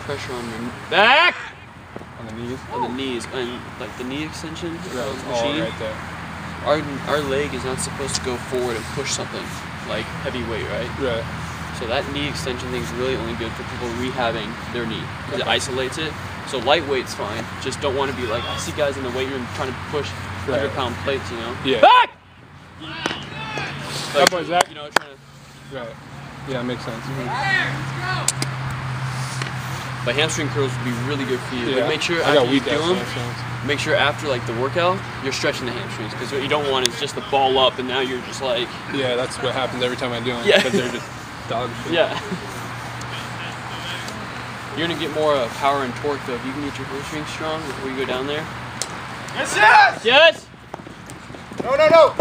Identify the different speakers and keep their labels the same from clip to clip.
Speaker 1: pressure on your back.
Speaker 2: On the knees?
Speaker 1: On the knees, and like the knee extension
Speaker 2: right,
Speaker 1: machine.
Speaker 2: right there.
Speaker 1: Our leg is not supposed to go forward and push something like heavy weight, right?
Speaker 2: Right.
Speaker 1: So that knee extension thing is really only good for people rehabbing their knee because it isolates it. So lightweight's fine. Just don't want to be like, I see guys in the weight room trying to push 100-pound plates, you know?
Speaker 2: Yeah.
Speaker 1: Back!
Speaker 2: Like, boy, Zach.
Speaker 1: You know, trying to.
Speaker 2: Right. Yeah, it makes sense.
Speaker 1: But hamstring curls would be really good for you.
Speaker 2: Yeah.
Speaker 1: But make sure after you do them,
Speaker 2: hamstrings.
Speaker 1: make sure after like the workout, you're stretching the hamstrings because what you don't want is just the ball up and now you're just like.
Speaker 2: Yeah, that's what happens every time I do them.
Speaker 1: Yeah.
Speaker 2: Because they're just dog shit.
Speaker 1: Yeah. You're gonna get more power and torque though if you can get your hamstrings strong before you go down there.
Speaker 3: Yes, yes!
Speaker 1: Yes!
Speaker 3: No, no, no!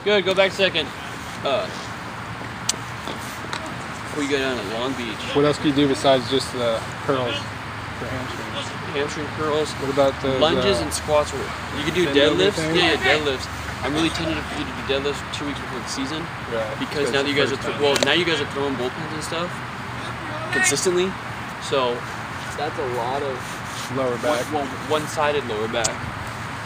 Speaker 1: Good, go back second. Before you go down to Long Beach.
Speaker 2: What else can you do besides just the curls for hamstrings?
Speaker 1: Hamstring curls.
Speaker 2: What about the
Speaker 1: lunges and squats? You can do deadlifts.
Speaker 2: Thing?
Speaker 1: Yeah, deadlifts. I'm really tentative for you to do deadlifts 2 weeks before the season.
Speaker 2: Right.
Speaker 1: Because now that you guys are now you guys are throwing bullpens and stuff consistently. So that's a lot of
Speaker 2: lower back.
Speaker 1: One-sided lower back.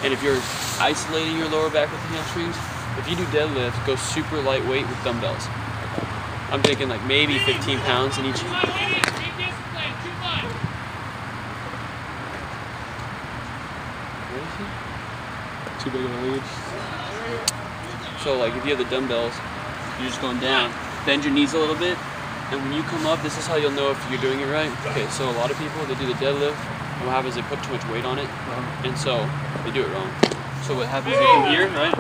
Speaker 1: And if you're isolating your lower back with the hamstrings, if you do deadlift, go super lightweight with dumbbells. I'm thinking like maybe 15 pounds in each.
Speaker 2: Too big of a lead.
Speaker 1: So like if you have the dumbbells, you're just going down. Bend your knees a little bit, and when you come up, this is how you'll know if you're doing it right. Okay, so a lot of people, they do the deadlift, and what happens is they put too much weight on it, and so they do it wrong. So what happens, they come here, right?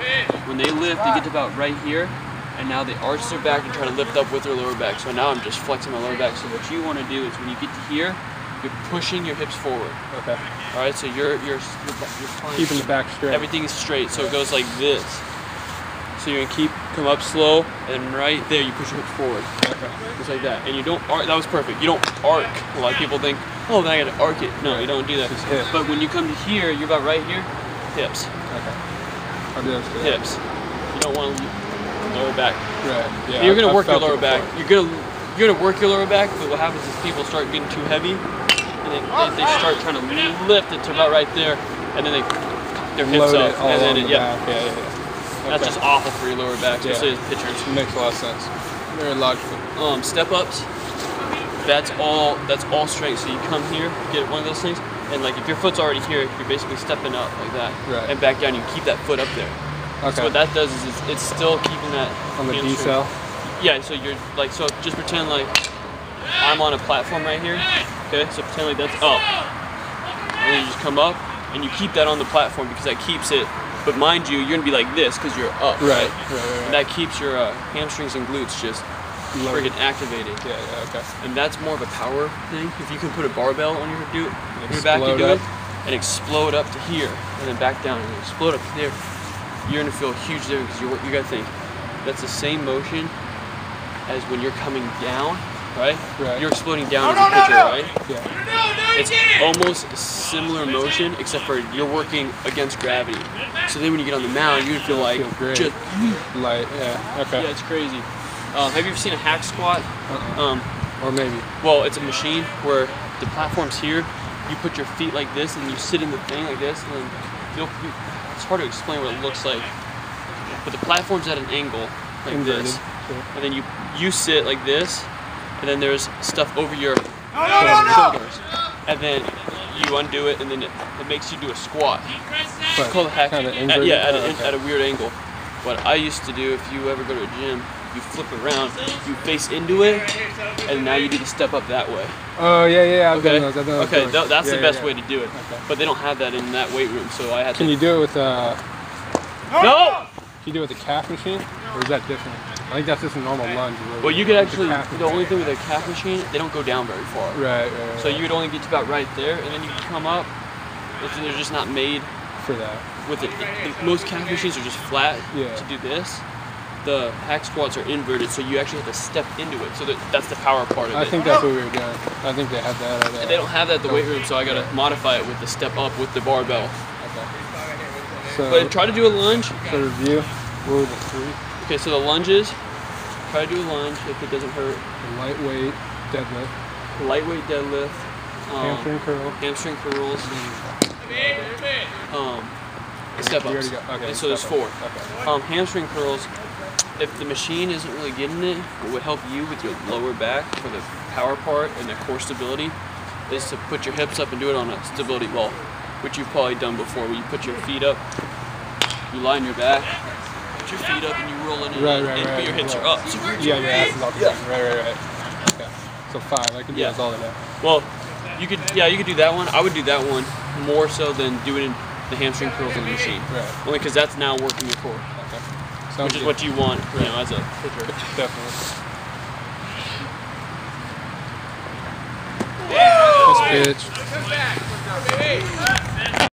Speaker 1: When they lift, they get to about right here, and now they arch their back and try to lift up with their lower back. So now I'm just flexing my lower back. So what you want to do is when you get to here, you're pushing your hips forward.
Speaker 2: Okay.
Speaker 1: All right, so you're
Speaker 2: keeping the back straight.
Speaker 1: Everything is straight, so it goes like this. So you're gonna come up slow, and right there you push your hips forward.
Speaker 2: Okay.
Speaker 1: Just like that. And you don't arc, that was perfect. You don't arc. A lot of people think, oh, then I gotta arc it. No, you don't do that.
Speaker 2: Just hip.
Speaker 1: But when you come to here, you're about right here, hips.
Speaker 2: Okay. I'll do those
Speaker 1: hips. You don't want to lower back.
Speaker 2: Right. Yeah.
Speaker 1: You're gonna work your lower back. You're gonna work your lower back, but what happens is people start getting too heavy, and then they start trying to lift it to about right there, and then their hips
Speaker 2: load
Speaker 1: up,
Speaker 2: it all
Speaker 1: and then
Speaker 2: on the back. Yeah.
Speaker 1: That's just awful for your lower back, especially as pitchers.
Speaker 2: Makes a lot of sense. Very logical.
Speaker 1: Step ups. That's all strength. So you come here, get one of those things, and like if your foot's already here, you're basically stepping up like that,
Speaker 2: right.
Speaker 1: And back down. You keep that foot up there.
Speaker 2: Okay.
Speaker 1: So what that does is it's still keeping that
Speaker 2: on the
Speaker 1: hamstring.
Speaker 2: D-cell.
Speaker 1: Yeah. So you're like, so just pretend like I'm on a platform right here. Okay. So pretend like that's up, and then you just come up, and you keep that on the platform because that keeps it. But mind you, you're gonna be like this because you're up.
Speaker 2: Right.
Speaker 1: And that keeps your hamstrings and glutes just friggin' activated.
Speaker 2: Yeah, okay.
Speaker 1: And that's more of a power thing. If you can put a barbell on your back, you do it, and explode up to here, and then back down, and explode up to there, you're gonna feel a huge difference because you gotta think, that's the same motion as when you're coming down, right? You're exploding down as a pitcher, right?
Speaker 2: Yeah.
Speaker 1: It's almost a similar motion, except for you're working against gravity. So then when you get on the mound, you feel like
Speaker 2: great.
Speaker 1: just
Speaker 2: light. Yeah. Okay.
Speaker 1: Yeah, it's crazy. Have you ever seen a hack squat?
Speaker 2: Or maybe.
Speaker 1: Well, it's a machine where the platform's here. You put your feet like this, and you sit in the thing like this, and then it's hard to explain what it looks like. But the platform's at an angle like this, and then you sit like this, and then there's stuff over your shoulders, and then you undo it, and then it makes you do a squat. It's called a hack. At a weird angle. What I used to do, if you ever go to a gym, you flip around, you face into it, and now you do the step up that way.
Speaker 2: Oh yeah, I've done those.
Speaker 1: Okay, that's the best way to do it. Okay. But they don't have that in that weight room, so I had to.
Speaker 2: Can you do it with
Speaker 1: No!
Speaker 2: Can you do it with a calf machine, or is that different? I think that's just a normal lunge.
Speaker 1: Well, you could actually. The only thing with a calf machine, they don't go down very far.
Speaker 2: Right.
Speaker 1: So you would only get to about right there, and then you can come up. They're just not made
Speaker 2: for that.
Speaker 1: With it, most calf machines are just flat to do this. The hack squats are inverted, so you actually have to step into it. So that's the power part of it.
Speaker 2: I think that's what we were doing. I think they have that.
Speaker 1: And they don't have that at the weight room, so I gotta modify it with the step up with the barbell.
Speaker 2: Okay. So,
Speaker 1: but try to do a lunge.
Speaker 2: So review. What were the three?
Speaker 1: Okay, so the lunges. Try to do a lunge if it doesn't hurt.
Speaker 2: A lightweight deadlift.
Speaker 1: Lightweight deadlift.
Speaker 2: Hamstring curl.
Speaker 1: hamstring curls, and step ups.
Speaker 2: Okay,
Speaker 1: And so there's 4.
Speaker 2: Okay.
Speaker 1: Hamstring curls. If the machine isn't really getting it, what would help you with your lower back for the power part and the core stability is to put your hips up and do it on a stability ball, which you've probably done before, where you put your feet up, you lie on your back, put your feet up, and you roll in and but your hips are up. So
Speaker 2: Yeah, that's all the same. Right. Okay. So 5. I can do those all the day.
Speaker 1: Well, you could do that one. I would do that one more so than doing the hamstring curls on the machine.
Speaker 2: Right.
Speaker 1: Only because that's now working your core.
Speaker 2: Okay.
Speaker 1: Which is what you want, as a pitcher.
Speaker 2: Definitely. Let's pitch.